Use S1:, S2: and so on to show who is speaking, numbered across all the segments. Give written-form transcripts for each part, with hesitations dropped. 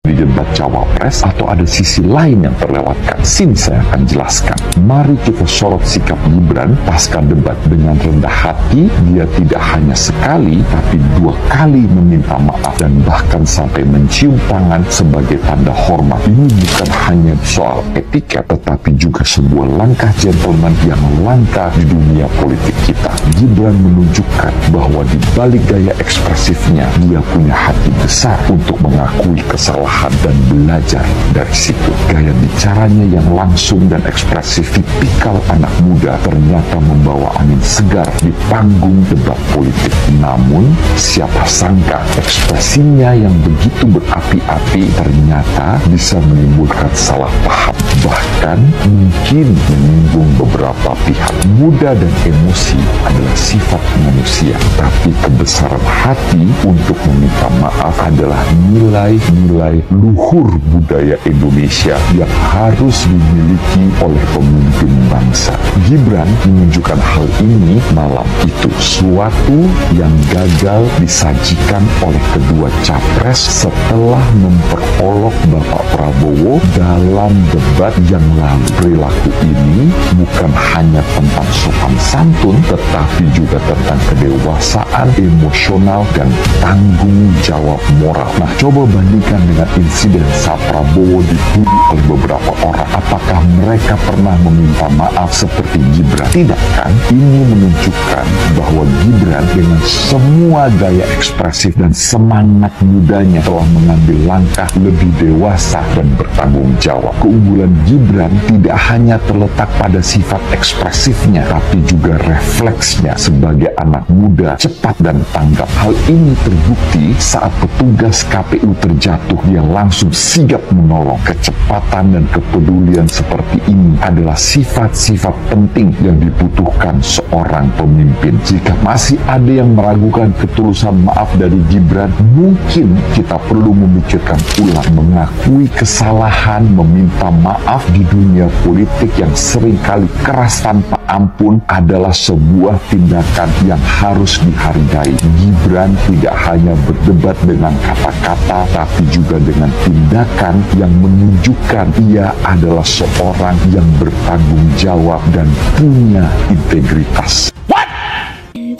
S1: di debat cawapres atau ada sisi lain yang terlewatkan? Sini saya akan jelaskan. Mari kita sorot sikap Gibran pasca debat. Dengan rendah hati, dia tidak hanya sekali tapi 2 kali meminta maaf dan bahkan sampai mencium tangan sebagai tanda hormat. Ini bukan hanya soal etika, tetapi juga sebuah langkah gentleman yang langka di dunia politik kita. Gibran menunjukkan bahwa di balik gaya ekspresifnya, dia punya hati besar untuk mengakui kesalahan dan belajar dari situ. Gaya bicaranya yang langsung dan ekspresif tipikal anak muda ternyata membawa angin segar di panggung debat politik. Namun, siapa sangka ekspresinya yang begitu berapi-api ternyata bisa menimbulkan salah paham, bahkan mungkin menyinggung beberapa pihak. Muda dan emosi adalah sifat manusia, tapi kebesaran hati untuk meminta maaf adalah nilai-nilai luhur budaya Indonesia yang harus dimiliki oleh pemimpin bangsa. Gibran menunjukkan hal ini malam itu, suatu yang gagal disajikan oleh kedua capres setelah memperolok Bapak Prabowo dalam debat yang lalu. Perilaku ini bukan hanya tentang sopan santun, tetapi juga tentang kedewasaan emosional dan tanggung jawab moral. Nah, coba bandingkan dengan insiden saat Prabowo dituduh oleh beberapa orang. Apakah mereka pernah meminta maaf seperti Gibran? Tidak kan? Ini menunjukkan bahwa Gibran dengan semua gaya ekspresif dan semangat mudanya telah mengambil langkah lebih dewasa dan bertanggung jawab. Keunggulan Gibran tidak hanya terletak pada sifat ekspresifnya, tapi juga refleksnya sebagai anak muda, cepat dan tanggap. Hal ini terbukti saat petugas KPU terjatuh, dia langsung sigap menolong. Kecepatan dan kepedulian seperti ini adalah sifat-sifat penting yang dibutuhkan seorang pemimpin. Jika masih ada yang meragukan ketulusan maaf dari Gibran, mungkin kita perlu memikirkan ulang. Mengakui kesalahan, meminta maaf di dunia politik yang seringkali keras tanpa ampun adalah sebuah tindakan yang harus dihargai. Gibran tidak hanya berdebat dengan kata-kata, tapi juga dengan tindakan yang menunjukkan ia adalah seorang yang bertanggung jawab dan punya integritas.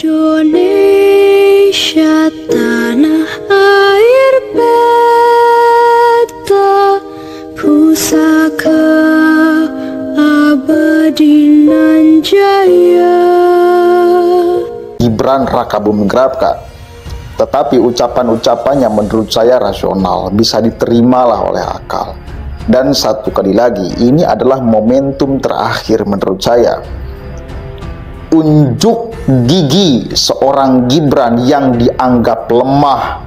S2: Indonesia tanah air beta, pusaka abadi nan jaya.
S3: Gibran Raka Buming Raka, tetapi ucapan-ucapannya menurut saya rasional, bisa diterimalah oleh akal. Dan satu kali lagi, ini adalah momentum terakhir menurut saya. Unjuk gigi seorang Gibran yang dianggap lemah,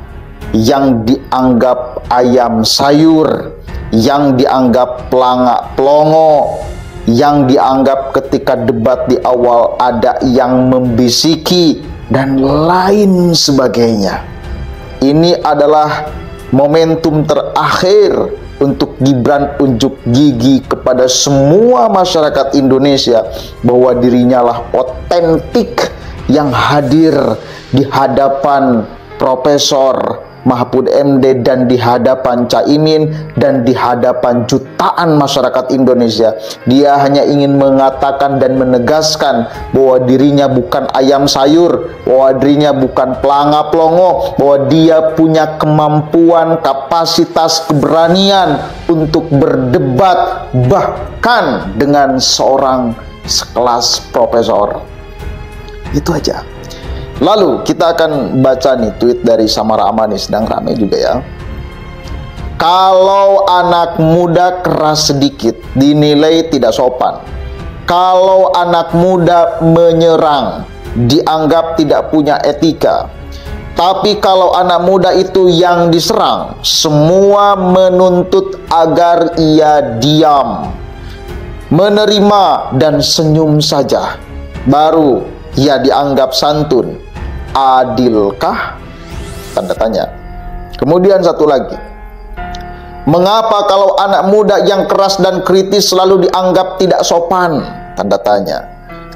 S3: yang dianggap ayam sayur, yang dianggap pelangak pelongo, yang dianggap ketika debat di awal ada yang membisiki, dan lain sebagainya. Ini adalah momentum terakhir untuk Gibran unjuk gigi kepada semua masyarakat Indonesia bahwa dirinya lah otentik yang hadir di hadapan Profesor Mahfud MD dan di hadapan Caimin dan di hadapan jutaan masyarakat Indonesia. Dia hanya ingin mengatakan dan menegaskan bahwa dirinya bukan ayam sayur, bahwa dirinya bukan pelangak pelongo, bahwa dia punya kemampuan, kapasitas, keberanian untuk berdebat bahkan dengan seorang sekelas profesor. Itu aja. Lalu kita akan baca nih tweet dari Samara Amani, sedang ramai juga ya. Kalau anak muda keras sedikit dinilai tidak sopan. Kalau anak muda menyerang dianggap tidak punya etika. Tapi kalau anak muda itu yang diserang, semua menuntut agar ia diam, menerima dan senyum saja. Baru ia dianggap santun. Adilkah? Tanda tanya. Kemudian satu lagi. Mengapa kalau anak muda yang keras dan kritis selalu dianggap tidak sopan? Tanda tanya.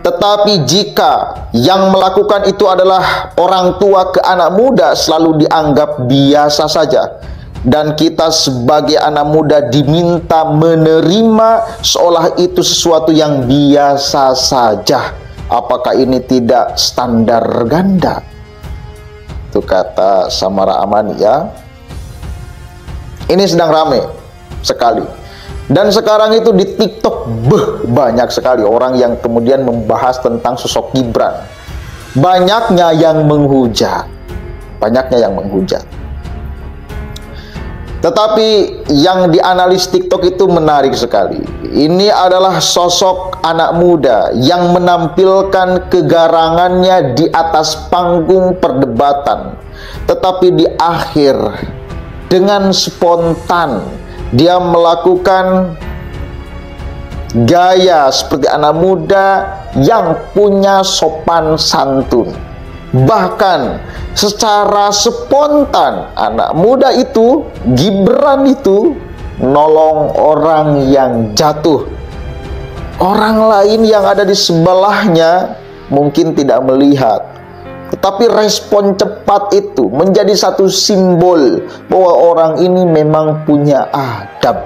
S3: Tetapi jika yang melakukan itu adalah orang tua ke anak muda, selalu dianggap biasa saja. dan kita sebagai anak muda diminta menerima seolah itu sesuatu yang biasa saja. Apakah ini tidak standar ganda? Itu kata Samara Amani ya. Ini sedang rame sekali. Dan sekarang itu di TikTok banyak sekali orang yang kemudian membahas tentang sosok Gibran. Banyaknya yang menghujat. Tetapi yang dianalis TikTok itu menarik sekali. Ini adalah sosok anak muda yang menampilkan kegarangannya di atas panggung perdebatan. Tetapi di akhir, dengan spontan, dia melakukan gaya seperti anak muda yang punya sopan santun. Bahkan secara spontan anak muda itu, Gibran itu, nolong orang yang jatuh. Orang lain yang ada di sebelahnya mungkin tidak melihat, tetapi respon cepat itu menjadi satu simbol bahwa orang ini memang punya adab.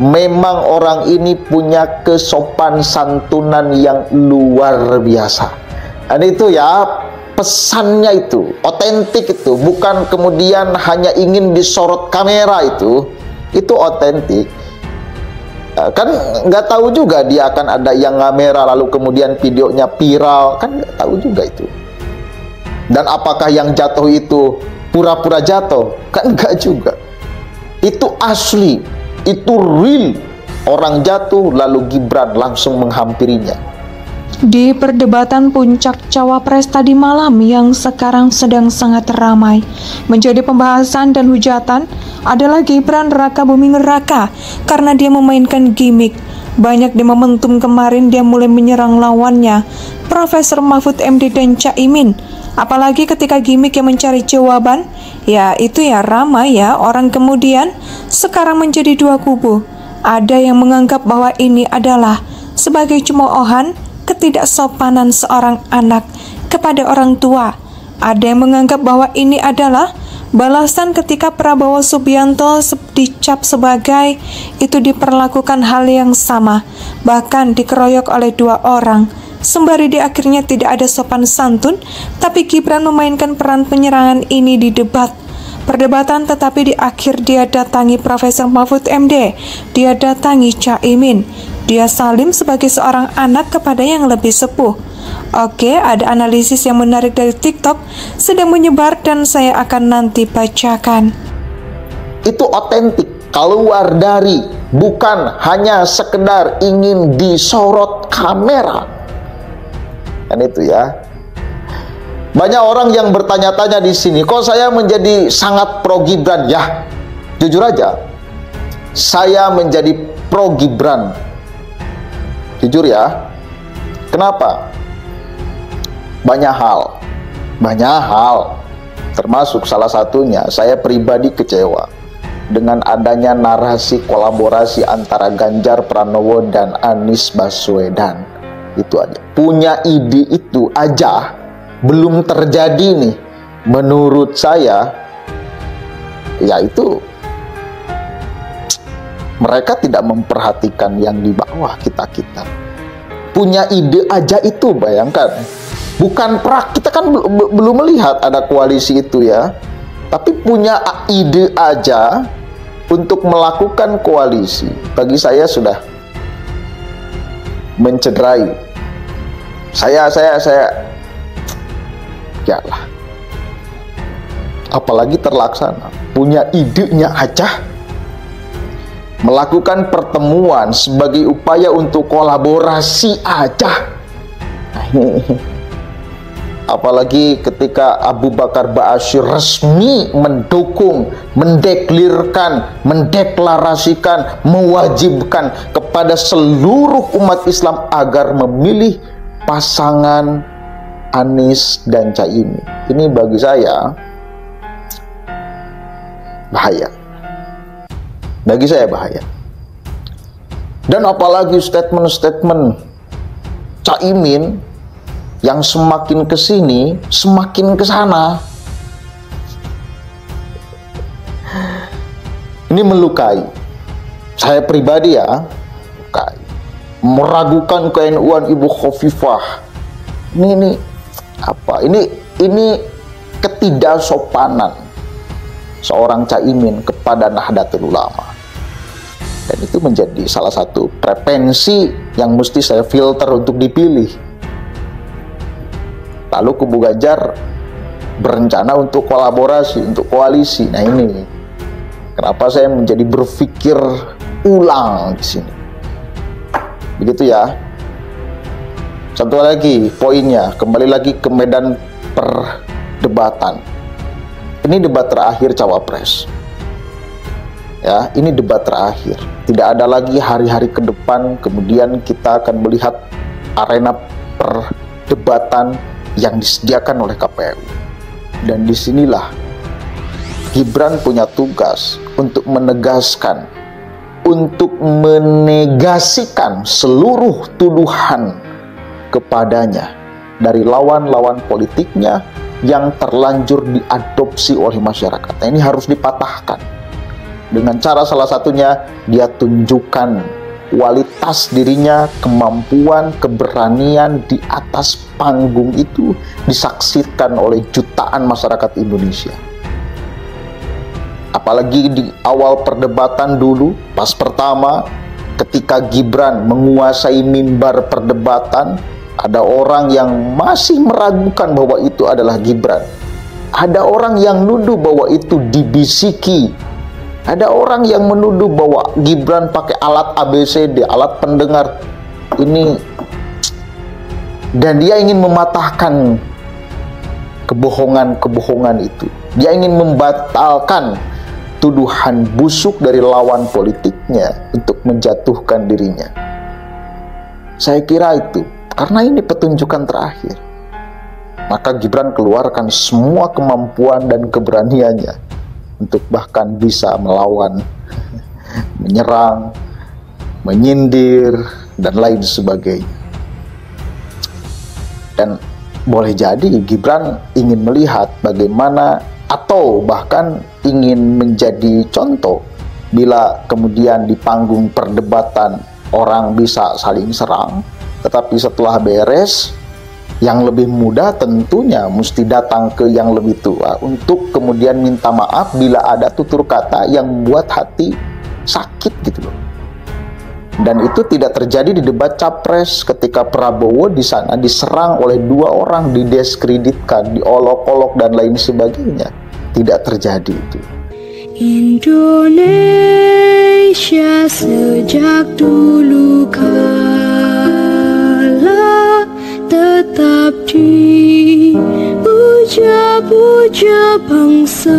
S3: Memang orang ini punya kesopan santunan yang luar biasa. Dan itu ya, pesannya itu otentik, itu bukan kemudian hanya ingin disorot kamera, itu otentik. Kan nggak tahu juga dia akan ada yang kamera lalu kemudian videonya viral, kan nggak tahu juga itu. Dan apakah yang jatuh itu pura-pura jatuh? Kan enggak juga. Itu asli, itu real. Orang jatuh lalu Gibran langsung menghampirinya.
S4: Di perdebatan puncak Cawapres tadi malam yang sekarang sedang sangat ramai, menjadi pembahasan dan hujatan adalah Gibran Raka Buming Raka karena dia memainkan gimmick. Banyak di momentum kemarin dia mulai menyerang lawannya, Profesor Mahfud MD dan Caimin. Apalagi ketika gimmick yang mencari jawaban, ya itu ya ramai ya, orang kemudian sekarang menjadi dua kubu. Ada yang menganggap bahwa ini adalah sebagai cemoohan ketidaksopanan seorang anak kepada orang tua. Ada yang menganggap bahwa ini adalah balasan ketika Prabowo Subianto dicap sebagai itu diperlakukan hal yang sama, bahkan dikeroyok oleh dua orang. Sembari di akhirnya tidak ada sopan santun, tapi Gibran memainkan peran penyerangan ini di debat. Perdebatan tetapi di akhir dia datangi Profesor Mahfud MD, dia datangi Caimin, dia salim sebagai seorang anak kepada yang lebih sepuh. Oke, ada analisis yang menarik dari TikTok sedang menyebar dan saya akan nanti bacakan.
S3: Itu otentik, keluar dari, bukan hanya sekedar ingin disorot kamera. Kan itu ya. Banyak orang yang bertanya-tanya di sini, kok saya menjadi sangat pro Gibran? Ya, jujur aja, saya menjadi pro Gibran. Jujur ya. Kenapa? Banyak hal. Termasuk salah satunya, saya pribadi kecewa dengan adanya narasi kolaborasi antara Ganjar Pranowo dan Anies Baswedan. Itu aja. Punya ide itu aja belum terjadi nih. Menurut saya, ya itu mereka tidak memperhatikan yang di bawah kita. Punya ide aja itu, bayangkan. Bukan kita kan belum melihat ada koalisi itu ya. Tapi punya ide aja untuk melakukan koalisi, bagi saya sudah mencederai. Saya ya lah. Apalagi terlaksana. Punya idenya aja. Melakukan pertemuan sebagai upaya untuk kolaborasi aja. Apalagi ketika Abu Bakar Ba'asyir resmi mendukung, mendeklirkan, mendeklarasikan, mewajibkan kepada seluruh umat Islam agar memilih pasangan Anies dan Caimin. Ini bagi saya bahaya. Bagi saya bahaya. Dan apalagi statement-statement Caimin yang semakin kesini, semakin kesana. Ini melukai. Saya pribadi ya, melukai. Meragukan ke-NU-an Ibu Khofifah. Ini apa? Ini ketidaksopanan seorang Caimin kepada Nahdlatul Ulama. Dan itu menjadi salah satu preferensi yang mesti saya filter untuk dipilih. Lalu kubu Ganjar berencana untuk kolaborasi, untuk koalisi. Nah ini, kenapa saya menjadi berpikir ulang di sini. Begitu ya. Satu lagi poinnya, kembali lagi ke medan perdebatan. Ini debat terakhir Cawapres. Ya, ini debat terakhir. Tidak ada lagi hari-hari ke depan, kemudian kita akan melihat arena perdebatan yang disediakan oleh KPU. Dan disinilah Gibran punya tugas untuk menegaskan, untuk menegasikan seluruh tuduhan kepadanya dari lawan-lawan politiknya yang terlanjur diadopsi oleh masyarakat. Nah, ini harus dipatahkan. Dengan cara salah satunya dia tunjukkan kualitas dirinya, kemampuan, keberanian di atas panggung itu disaksikan oleh jutaan masyarakat Indonesia. Apalagi di awal perdebatan dulu, pas pertama ketika Gibran menguasai mimbar perdebatan, ada orang yang masih meragukan bahwa itu adalah Gibran. Ada orang yang nuduh bahwa itu dibisiki. Ada orang yang menuduh bahwa Gibran pakai alat ABCD, alat pendengar ini, dan dia ingin mematahkan kebohongan-kebohongan itu. Dia ingin membatalkan tuduhan busuk dari lawan politiknya untuk menjatuhkan dirinya. Saya kira itu, karena ini petunjukan terakhir. Maka Gibran keluarkan semua kemampuan dan keberaniannya untuk bahkan bisa melawan, menyerang, menyindir, dan lain sebagainya. Dan boleh jadi Gibran ingin melihat bagaimana, atau bahkan ingin menjadi contoh bila kemudian di panggung perdebatan orang bisa saling serang, tetapi setelah beres, yang lebih muda tentunya mesti datang ke yang lebih tua untuk kemudian minta maaf bila ada tutur kata yang membuat hati sakit gitu loh. Dan itu tidak terjadi di debat Capres ketika Prabowo di sana diserang oleh dua orang, didiskreditkan, diolok-olok dan lain sebagainya. Tidak terjadi itu.
S2: Indonesia sejak dulu kala tetap dipuja-puja bangsa.